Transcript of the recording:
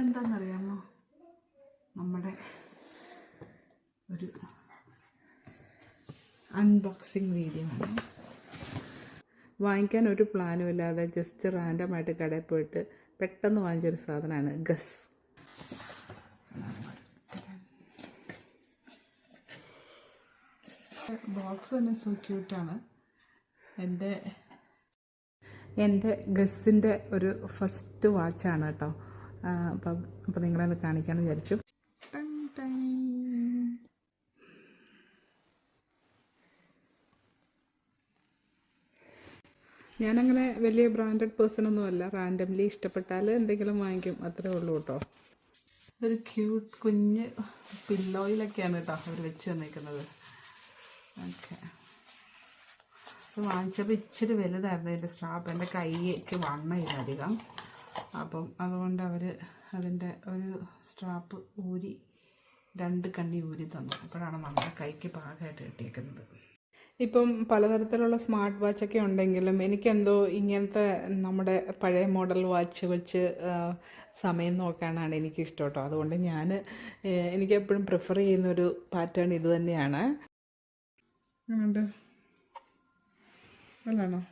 ഇതെന്താണെന്നറിയാമോ? നമ്മുടെ ഒരു unboxing video ആണ്. വാങ്ങിക്കാൻ ഒരു പ്ലാനും ഇല്ലാതെ ജസ്റ്റ് റാൻഡമായിട്ട് കടയിൽ പോയിട്ട് പെട്ടെന്ന് വാങ്ങിച്ചൊരു സാധനമാണ് ഗസ്. ബോക്സ് തന്നെ സോ ക്യൂട്ടാണ്. എൻ്റെ ഗസ്സിൻ്റെ ഒരു ഫസ്റ്റ് വാച്ചാണ് കേട്ടോ. അപ്പം നിങ്ങളത് കാണിക്കാമെന്ന് വിചാരിച്ചു. ഞാനങ്ങനെ വലിയ ബ്രാൻഡഡ് പേഴ്സണൊന്നുമല്ല. റാൻഡംലി ഇഷ്ടപ്പെട്ടാൽ എന്തെങ്കിലും വാങ്ങിക്കും, അത്രേ ഉള്ളൂ കേട്ടോ. ഒരു ക്യൂട്ട് കുഞ്ഞ് പില്ലോയിലൊക്കെയാണ് കേട്ടോ അവർ വെച്ച് തന്നിരിക്കുന്നത്. ഓക്കെ, വാങ്ങിച്ചപ്പോൾ ഇച്ചിരി വലുതായിരുന്നു ഇതിൻ്റെ സ്ട്രാപ്പ്. എൻ്റെ കൈക്ക് വണ്ണയില്ല അധികം. അപ്പം അതുകൊണ്ട് അവർ അതിൻ്റെ ഒരു സ്ട്രാപ്പ് ഊരി 2 കണ്ണി ഊരി തന്നു. അപ്പോഴാണ് നമ്മുടെ കൈക്ക് പാകമായിട്ട് കിട്ടിയേക്കുന്നത്. ഇപ്പം പലതരത്തിലുള്ള സ്മാർട്ട് വാച്ചൊക്കെ ഉണ്ടെങ്കിലും എനിക്കെന്തോ ഇങ്ങനത്തെ നമ്മുടെ പഴയ മോഡൽ വാച്ച് വെച്ച് സമയം നോക്കാനാണ് എനിക്കിഷ്ടം കേട്ടോ. അതുകൊണ്ട് എനിക്കെപ്പോഴും പ്രിഫർ ചെയ്യുന്നൊരു പാറ്റേൺ ഇത് തന്നെയാണ്. നല്ലാണോ?